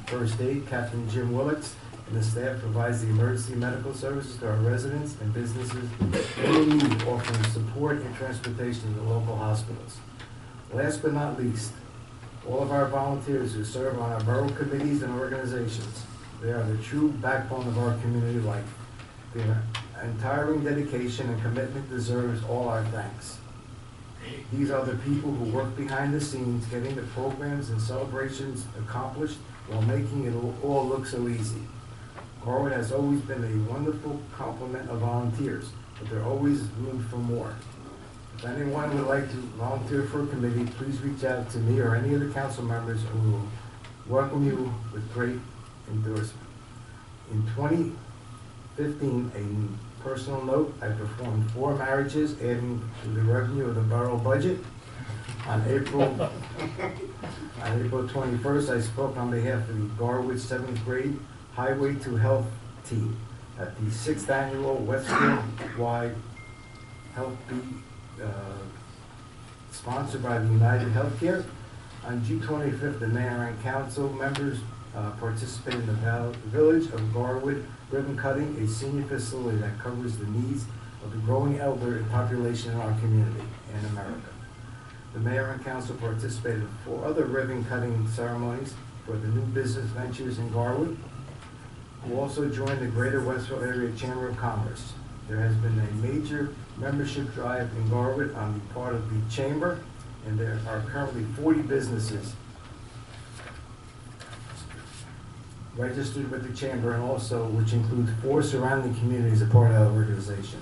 First Aid, Captain Jim Willits and the staff provides the emergency medical services to our residents and businesses in need, offering support and transportation to the local hospitals. Last but not least, all of our volunteers who serve on our borough committees and organizations. They are the true backbone of our community life. Their untiring dedication and commitment deserves all our thanks. These are the people who work behind the scenes, getting the programs and celebrations accomplished while making it all look so easy. Garwood has always been a wonderful complement of volunteers, but there always is room for more. If anyone would like to volunteer for a committee, please reach out to me or any of the council members who will welcome you with great endorsement. In 2015, a personal note, I performed 4 marriages, adding to the revenue of the borough budget. On April 21st, I spoke on behalf of the Garwood 7th grade Highway to Health team at the 6th annual Westfield-wide Health Beat sponsored by the United Healthcare. On June 25th, the mayor and council members participated in the village of Garwood ribbon cutting, a senior facility that covers the needs of the growing elderly population in our community and America. The mayor and council participated in 4 other ribbon cutting ceremonies for the new business ventures in Garwood, who also joined the Greater Westville Area Chamber of Commerce. There has been a major membership drive in Garwood on the part of the chamber, and there are currently 40 businesses registered with the chamber, and also which includes 4 surrounding communities a part of that organization.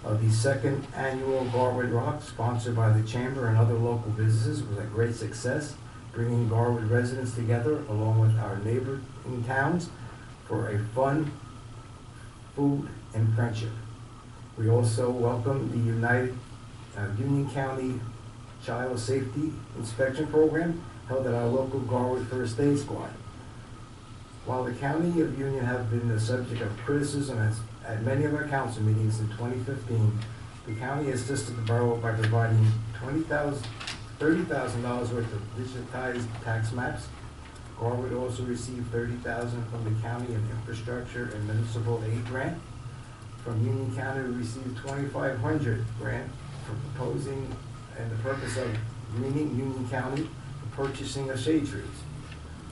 The 2nd annual Garwood Rock, sponsored by the chamber and other local businesses, was a great success, bringing Garwood residents together along with our neighboring towns for a fun, food, and friendship. We also welcomed the Union County Child Safety Inspection Program held at our local Garwood First Aid Squad. While the County of Union have been the subject of criticism at many of our council meetings in 2015, the county assisted the borough by providing $30,000 worth of digitized tax maps. Garwood also received $30,000 from the county in infrastructure and municipal aid grant. from Union County received $2,500 grant for proposing and the purpose of greening Union County for purchasing of shade trees.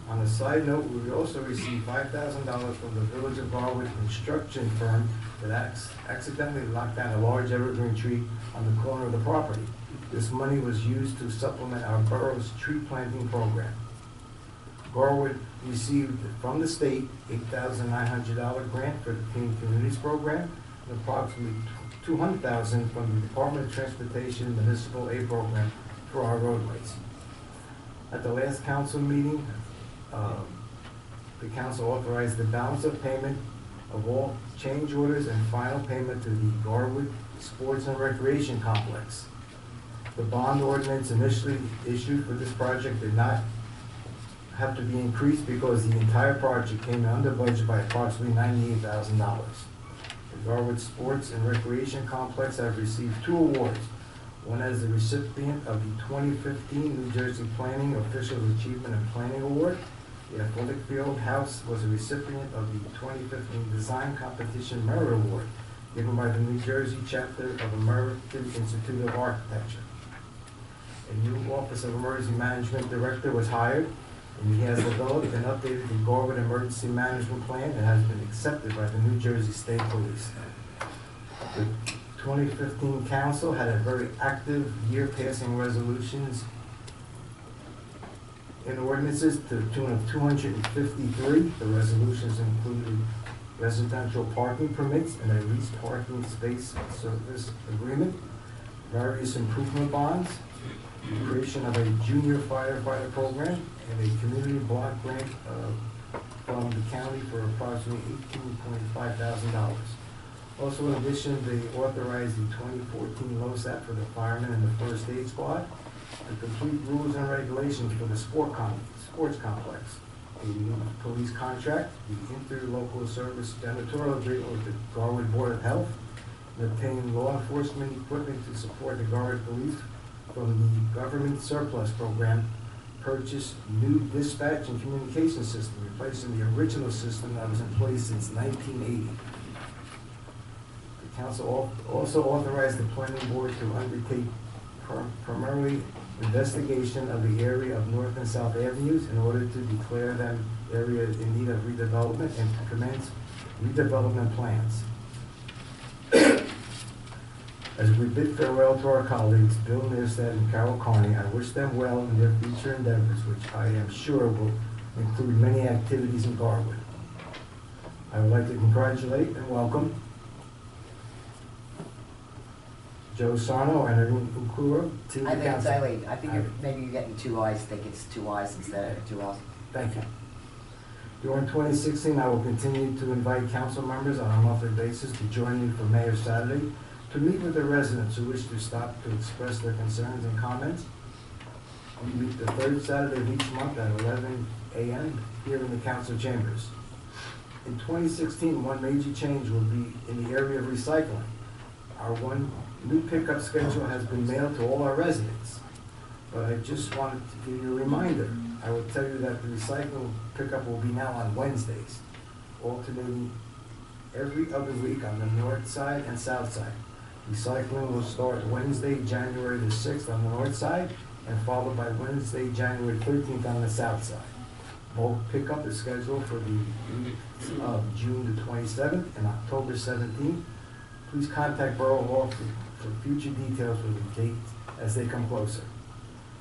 On a side note, we also received $5,000 from the Village of Garwood construction firm that accidentally knocked down a large evergreen tree on the corner of the property. This money was used to supplement our borough's tree planting program. Garwood received from the state $8,900 grant for the Clean Communities Program and approximately $200,000 from the Department of Transportation Municipal Aid Program for our roadways. At the last council meeting, the council authorized the balance of payment of all change orders and final payment to the Garwood Sports and Recreation Complex. The bond ordinance initially issued for this project did not have to be increased because the entire project came in under budget by approximately $98,000. The Garwood Sports and Recreation Complex have received 2 awards. One as the recipient of the 2015 New Jersey Planning Officials Achievement and Planning Award. The Athletic Field House was a recipient of the 2015 Design Competition Merit Award given by the New Jersey chapter of American Institute of Architecture. A new Office of Emergency Management Director was hired, and he has developed and updated the Garwood Emergency Management Plan and has been accepted by the New Jersey State Police. The 2015 Council had a very active year passing resolutions and ordinances to the tune of 253. The resolutions included residential parking permits and a leased parking space service agreement, various improvement bonds, the creation of a junior firefighter program, and a community block grant from the county for approximately $18.5 thousand. Also, in addition, they authorized the 2014 LoSAP for the firemen and the first aid squad, and complete rules and regulations for the sports complex, a new police contract, the interlocal service janitorial agreement with the Garwood Board of Health, and obtain law enforcement equipment to support the Garwood Police from the government surplus program, purchase new dispatch and communication system, replacing the original system that was in place since 1980. The council also authorized the planning board to undertake primarily investigation of the area of North and South Avenues in order to declare them area in need of redevelopment and to commence redevelopment plans. As we bid farewell to our colleagues, Bill Nierstedt and Carol Carney, I wish them well in their future endeavors, which I am sure will include many activities in Garwood. I would like to congratulate and welcome Joe Sarno and Irene Ukura to the I think it's council. Eileen. I think maybe you're getting 2 eyes, think it's 2 eyes instead of 2 L's. Thank you. During 2016, I will continue to invite council members on a monthly basis to join me for Mayor's Saturday to meet with the residents who wish to stop to express their concerns and comments. We meet the 3rd Saturday of each month at 11 a.m. here in the council chambers. In 2016, one major change will be in the area of recycling. Our one new pickup schedule has been mailed to all our residents. But I just wanted to give you a reminder. I will tell you that the recycling pickup will be now on Wednesdays, alternating every other week on the north side and south side. Recycling will start Wednesday, January the 6th on the north side, and followed by Wednesday, January 13th on the south side. Bulk pickup is scheduled for the week of June the 27th and October 17th. Please contact Borough Hall for future details for the dates as they come closer.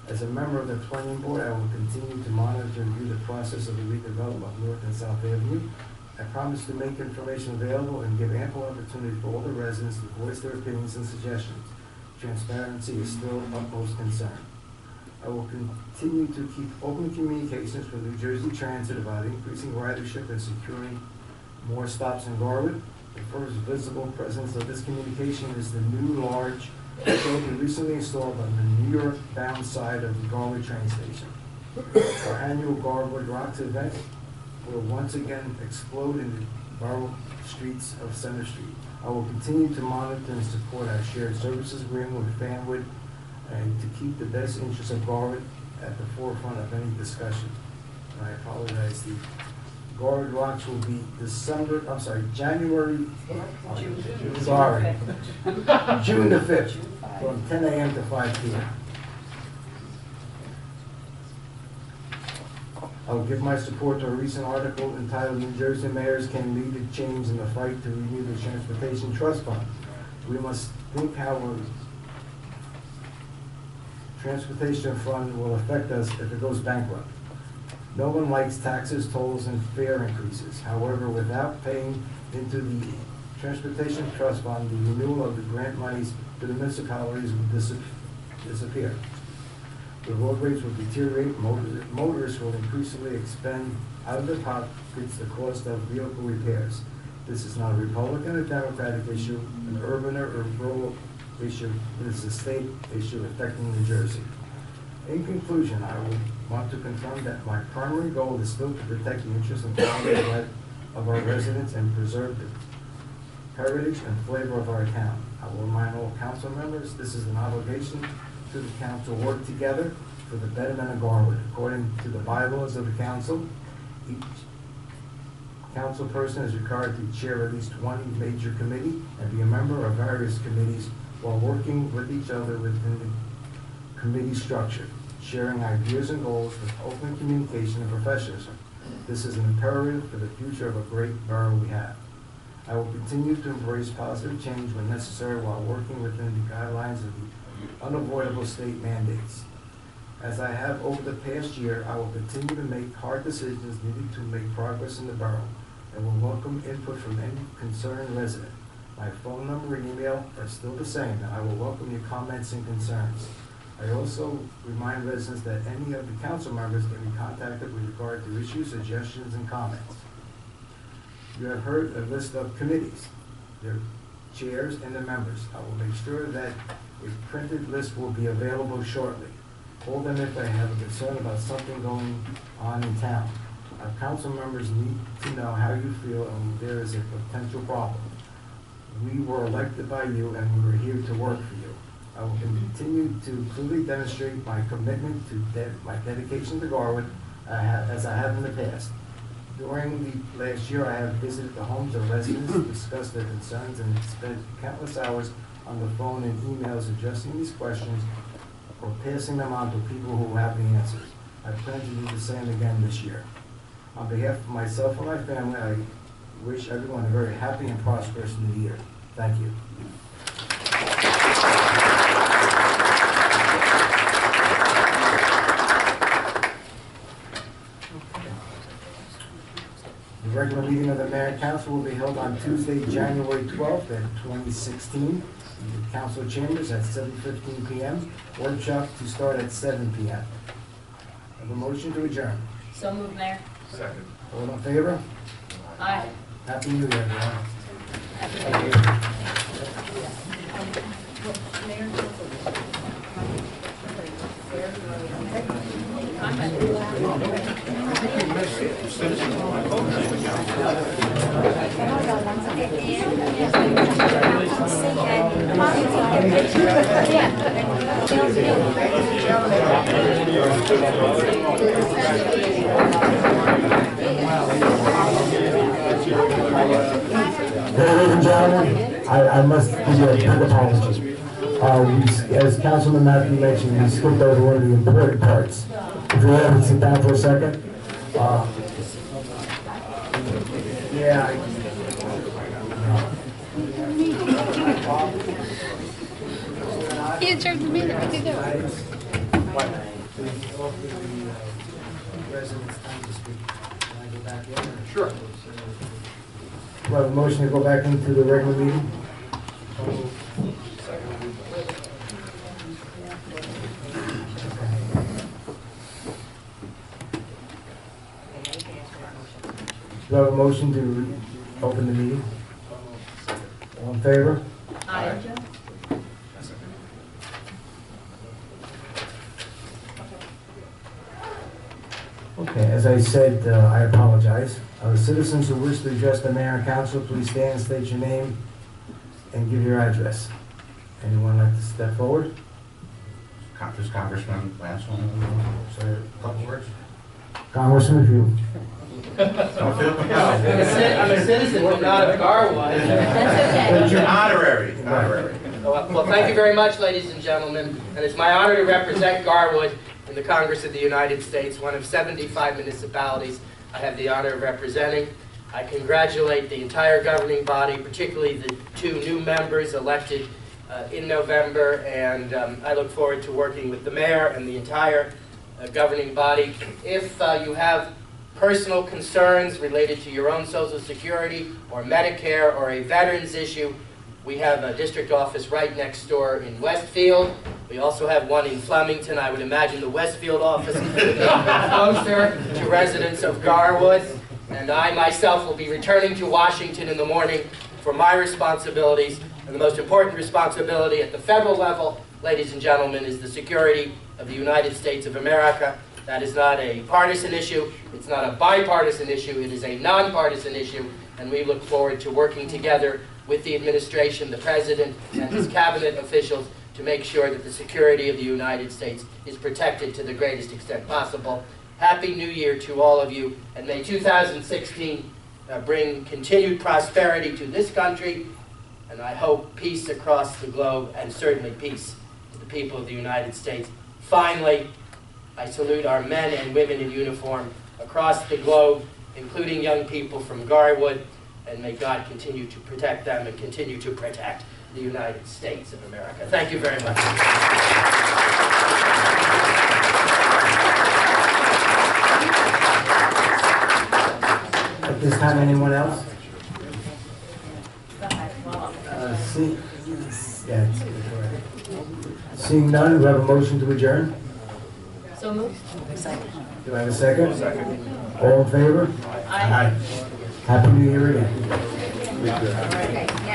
As a member of the planning board, I will continue to monitor and review the process of the redevelopment of North and South Avenue. I promise to make information available and give ample opportunity for all the residents to voice their opinions and suggestions. Transparency is still of utmost concern. I will continue to keep open communications with New Jersey Transit about increasing ridership and securing more stops in Garwood. The first visible presence of this communication is the new large building recently installed on the New York-bound side of the Garwood train station. Our annual Garwood Rocks event will once again explode in the borough streets of Center Street. I will continue to monitor and support our shared services agreement with Fanwood and to keep the best interests of Garwood at the forefront of any discussion. And I apologize, the Garwood Rocks will be January, June the 5th, from 10 a.m. to 5 p.m. I will give my support to a recent article entitled New Jersey Mayors Can Lead the Change in the Fight to Renew the Transportation Trust Fund. We must think how a transportation fund will affect us if it goes bankrupt. No one likes taxes, tolls, and fare increases. However, without paying into the transportation trust fund, the renewal of the grant monies to the municipalities will disappear. The road rates will deteriorate, motorists will increasingly expend out of their pockets the cost of vehicle repairs. This is not a Republican or Democratic issue, an urban or rural issue. This is a state issue affecting New Jersey. In conclusion, I would want to confirm that my primary goal is still to protect the interests and quality of life of our residents and preserve the heritage and flavor of our town. I will remind all council members, this is an obligation to the council to work together for the betterment of Garwood. According to the bylaws of the council, each council person is required to chair at least one major committee and be a member of various committees while working with each other within the committee structure, sharing ideas and goals with open communication and professionalism. This is an imperative for the future of a great borough we have. I will continue to embrace positive change when necessary while working within the guidelines of the unavoidable state mandates. As I have over the past year, I will continue to make hard decisions needed to make progress in the borough and will welcome input from any concerned resident. My phone number and email are still the same, and I will welcome your comments and concerns. I also remind residents that any of the council members can be contacted with regard to issues, suggestions, and comments. You have heard a list of committees, their chairs, and the members. I will make sure that a printed list will be available shortly. Call them if they have a concern about something going on in town. Our council members need to know how you feel and there is a potential problem. We were elected by you and we were here to work for you. I will continue to clearly demonstrate my commitment to my dedication to Garwood as I have in the past. During the last year, I have visited the homes of residents to discuss their concerns and spent countless hours on the phone and emails addressing these questions or passing them on to people who have the answers. I plan to do the same again this year. On behalf of myself and my family, I wish everyone a very happy and prosperous new year. Thank you. The regular meeting of the Mayor and Council will be held on Tuesday, January 12th at 2016 in the Council Chambers at 7:15 p.m. Workshop to start at 7 p.m. I have a motion to adjourn. So moved, Mayor. Second. All in favor? Aye. Happy New Year, everyone. Ladies and gentlemen, I must give you a big apology. As Councilman Matthew mentioned, we skipped over one of the important parts. If you're able to sit down for a second. He adjourned the meeting. What did he do? Residents time to speak. Can I go back in? Sure. Do I have a motion to go back into the regular meeting? Do I have a motion to open the meeting? All in favor? Aye. Okay, as I said, I apologize. Citizens who wish to address the mayor and council, please stand and state your name and give your address. Anyone like to step forward? Does Congressman Lance want to say a couple words? Congressman, if you I'm a citizen, but not of Garwood. That's okay. Honorary. Well, thank you very much, ladies and gentlemen, and it's my honor to represent Garwood in the Congress of the United States, one of 75 municipalities I have the honor of representing. I congratulate the entire governing body, particularly the 2 new members elected in November, and I look forward to working with the mayor and the entire governing body. If you have personal concerns related to your own Social Security or Medicare or a veterans issue, we have a district office right next door in Westfield. We also have one in Flemington. I would imagine the Westfield office will be closer to residents of Garwood. And I myself will be returning to Washington in the morning for my responsibilities. And the most important responsibility at the federal level, ladies and gentlemen, is the security of the United States of America. That is not a partisan issue. It's not a bipartisan issue. It is a nonpartisan issue. And we look forward to working together with the administration, the president, and his cabinet officials to make sure that the security of the United States is protected to the greatest extent possible. Happy New Year to all of you, and may 2016 bring continued prosperity to this country, and I hope peace across the globe, and certainly peace to the people of the United States. Finally, I salute our men and women in uniform across the globe, including young people from Garwood, and may God continue to protect them and continue to protect the United States of America. Thank you very much. At this time, anyone else? Seeing none, we have a motion to adjourn. So moved. Do I have a second? Second. All in favor? Aye. Happy New Year again. Okay, now.